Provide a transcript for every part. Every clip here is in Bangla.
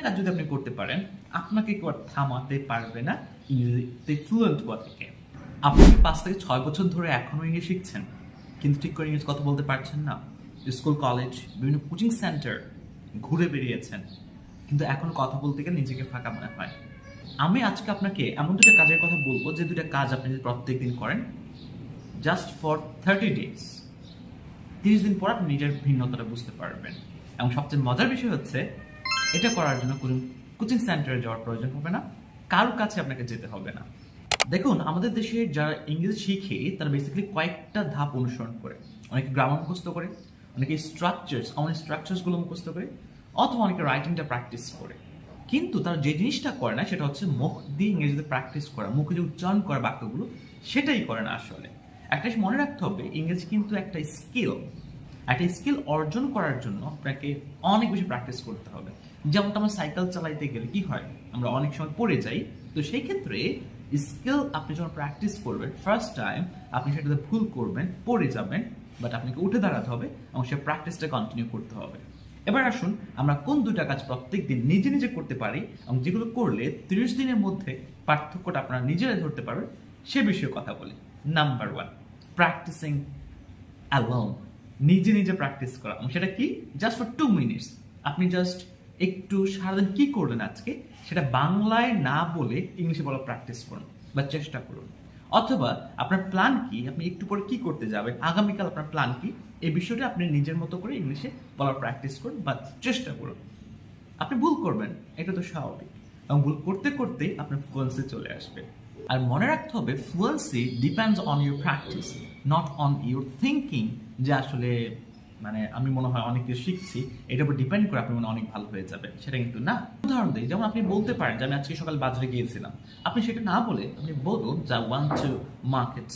কাজ যদি আপনি করতে পারেন, আপনাকে কেউ আর থামাতে পারবে না ইংরেজিতে ফ্লুয়েন্ট হওয়া থেকে। আপনি 5 থেকে 6 বছর ধরে এখনো ইংলিশ শিখছেন, কিন্তু ঠিক করে ইংরেজি কথা বলতে পারছেন না। স্কুল, কলেজ, বিভিন্ন কোচিং সেন্টার ঘুরে বেরিয়েছেন, কিন্তু এখন কথা বলতে গেলে নিজেকে ফাঁকা মনে হয়। আমি আজকে আপনাকে এমন দুটো কাজের কথা বলবো, যে দুটো কাজ আপনি যদি প্রত্যেক দিন করেন, জাস্ট ফর 30 ডেজ, 30 দিন পর আপনি নিজের ভিন্নতাটা বুঝতে পারবেন। এবং সবচেয়ে মজার বিষয় হচ্ছে, এটা করার জন্য কোনো কোচিং সেন্টারে যাওয়ার প্রয়োজন হবে না, কারোর কাছে আপনাকে যেতে হবে না। দেখুন, আমাদের দেশে যারা ইংরেজি শিখে তারা বেসিক্যালি কয়েকটা ধাপ অনুসরণ করে। অনেকে গ্রামার মুখস্থ করে, অনেকে স্ট্রাকচারসগুলো মুখস্থ করে, অথবা অনেকে রাইটিংটা প্র্যাকটিস করে। কিন্তু তারা যে জিনিসটা করে না সেটা হচ্ছে মুখ দিয়ে ইংরেজিতে প্র্যাকটিস করা, মুখে যে উচ্চারণ করা বাক্যগুলো সেটাই করে না। আসলে একটা জিনিস মনে রাখতে হবে, ইংরেজি কিন্তু একটা স্কিল। একটা স্কিল অর্জন করার জন্য আপনাকে অনেক বেশি প্র্যাকটিস করতে হবে। যেমনটা আমরা সাইকেল চালাইতে গেলে কি হয়, আমরা অনেক সময় পড়ে যাই। তো সেই ক্ষেত্রে স্কিল আপনি যখন প্র্যাকটিস করবেন, ফার্স্ট টাইম আপনি সেটাতে ভুল করবেন, পড়ে যাবেন, বাট আপনাকে উঠে দাঁড়াতে হবে এবং সে প্র্যাকটিসটা কন্টিনিউ করতে হবে। এবার আসুন, আমরা কোন দুটা কাজ প্রত্যেক দিন নিজে নিজে করতে পারি এবং যেগুলো করলে 30 দিনের মধ্যে পার্থক্যটা আপনারা নিজেরাই ধরতে পারবেন, সে বিষয়ে কথা বলি। Number 1, practicing alone. নিজে নিজে প্র্যাকটিস করা, সেটা কি? জাস্ট ফর 2 মিনিটস আপনি জাস্ট একটু সারাদিন কি করলেন আজকে, সেটা বাংলায় না বলে ইংলিশে বলা প্র্যাকটিস করুন বা চেষ্টা করুন। অথবা আপনার প্ল্যান কি, আপনি একটু পরে কি করতে যাবেন, আগামীকাল আপনার প্ল্যান কি, এই বিষয়টা আপনি নিজের মতো করে ইংলিশে বলার প্র্যাকটিস করুন বা চেষ্টা করুন। আপনি ভুল করবেন, এটা তো স্বাভাবিক, এবং ভুল করতে করতেই আপনার ফ্লুয়েন্সি চলে আসবে। আর মনে রাখতে হবে, fluency depends on your practice, not on your thinking. যে আসলে আমি মনে হয় অনেক কিছু শিখছি, এটার উপর ডিপেন্ড করে আপনি অনেক ভালো হয়ে যাবে, সেটা কিন্তু না। উদাহরণ দিই, যেমন আপনি বলতে পারেন যে আমি আজকে সকাল বাজারে গিয়েছিলাম। আপনি সেটা না বলে আপনি বলুন যে I want to market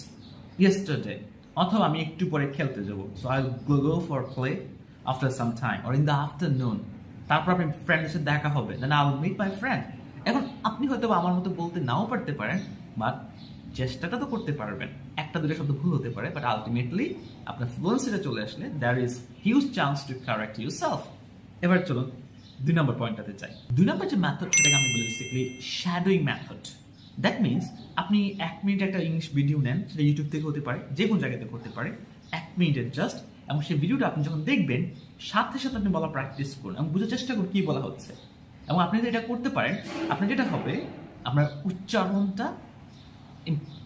yesterday, অথবা আমি একটু পরে খেলতে যাবো, so I go for play after some time or in the afternoon. তারপর আপনি ফ্রেন্ডের সাথে দেখা হবে, then I will meet my friend. এখন আপনি হয়তো আমার মতো বলতে নাও পারতে পারেন, বাট চেষ্টাটা তো করতে পারবেন। একটা দুটো শব্দ ভুল হতে পারে, বাট আলটিমেটলি আপনার ফ্লুয়েন্সিটা চলে আসলে there is huge chance to correct yourself. এবার চলুন 2 নম্বর পয়েন্টটাতে চাই। 2 নম্বর যে মেথড, সেটাকে আমি বলি basically shadowing method. That means আপনি 1 মিনিট একটা ইংলিশ ভিডিও নেন, সেটা ইউটিউব থেকে হতে পারে, যে কোনো জায়গাতে করতে পারে, 1 মিনিটের জাস্ট। এবং সেই ভিডিওটা আপনি যখন দেখবেন, সাথে সাথে আপনি বলা প্র্যাকটিস করুন এবং বুঝার চেষ্টা করুন কি বলা হচ্ছে। এবং আপনি যদি এটা করতে পারেন, আপনার যেটা হবে, আপনার উচ্চারণটা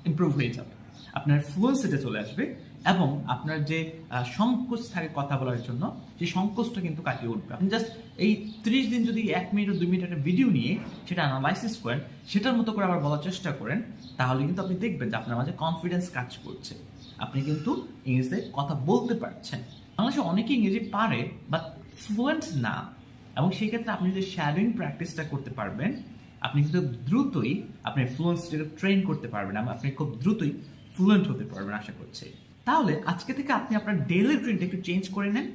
ইমপ্রুভ হয়ে যাবে, আপনার ফ্লুয়েন্সিতে চলে আসবে, এবং আপনার যে সংকোচ থাকে কথা বলার জন্য, সেই সংকোচটা কিন্তু কাটিয়ে উঠবে। আপনি জাস্ট এই 30 দিন যদি 1 মিনিট ও 2 মিনিট একটা ভিডিও নিয়ে সেটা অ্যানালাইসিস করেন, সেটার মতো করে আবার বলার চেষ্টা করেন, তাহলে কিন্তু আপনি দেখবেন যে আপনার মাঝে কনফিডেন্স কাজ করছে, আপনি কিন্তু ইংরেজিতে কথা বলতে পারছেন। বাংলাদেশে অনেকেই ইংরেজি পারে বাট ফ্লুয়েন্ট না, এবং সেই ক্ষেত্রে আপনি যদি শ্যাডোয়িং প্র্যাকটিসটা করতে পারবেন, আপনি কিন্তু দ্রুতই আপনি ফ্লুয়েন্সিটাকে ট্রেন করতে পারবেন, আপনি খুব দ্রুতই ফ্লুয়েন্ট হতে পারবেন আশা করছি। তাহলে আজকে থেকে আপনি আপনার ডেইলি রুটিনটা একটু চেঞ্জ করে নেন।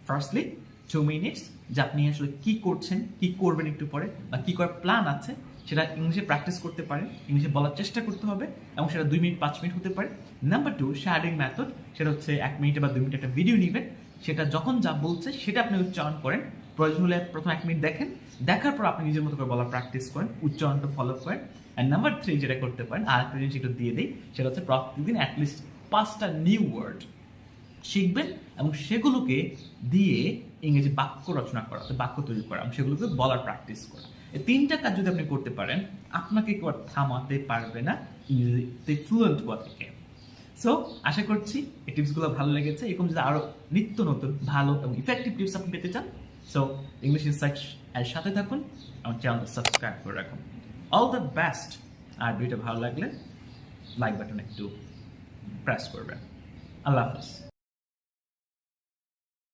ফার্স্টলি 2 মিনিটস, যে আপনি আসলে কি করছেন, কি করবেন একটু পরে, বা কি করার প্ল্যান আছে, সেটা ইংলিশে প্র্যাকটিস করতে পারেন, ইংলিশে বলার চেষ্টা করতে হবে, এবং সেটা 2 মিনিট 5 মিনিট হতে পারে। নাম্বার 2, শ্যাডোয়িং মেথড, সেটা হচ্ছে 1 মিনিট বা 2 মিনিট একটা ভিডিও নেবেন, সেটা যখন যা বলছে সেটা আপনি উচ্চারণ করেন। প্রয়োজন হলে প্রথম 1 মিনিট দেখেন, দেখার পর আপনি নিজের মতো করে বলার প্র্যাকটিস করেন, উচ্চারণটা ফলো করেন। অ্যান্ড নাম্বার 3 যেটা করতে পারেন, আর একটা জিনিস একটু দিয়ে দিই, সেটা হচ্ছে প্রত্যেকদিন অ্যাটলিস্ট 5টা নিউ ওয়ার্ড শিখবেন এবং সেগুলোকে দিয়ে ইংরেজি বাক্য রচনা করা, বাক্য তৈরি করা, এবং সেগুলোকে বলার প্র্যাকটিস করা। এই 3টা কাজ যদি আপনি করতে পারেন, আপনাকে কেউ আর থামাতে পারবে না ইংরেজিতে ফ্লুয়েন্ট হওয়া থেকে। সো আশা করছি এই টিপসগুলো ভালো লেগেছে। এরকম যদি আরো নিত্য নতুন ভালো এবং ইফেক্টিভ টিপস আপনি পেতে চান, সো ইংলিশ ইনসাইটস এর সাথে থাকুন, আমার চ্যানেলটা সাবস্ক্রাইব করে রাখুন। All the best. আর ভিডিওটা ভালো লাগলে লাইক বাটন একটু প্রেস করবেন। আল্লাহ হাফেজ।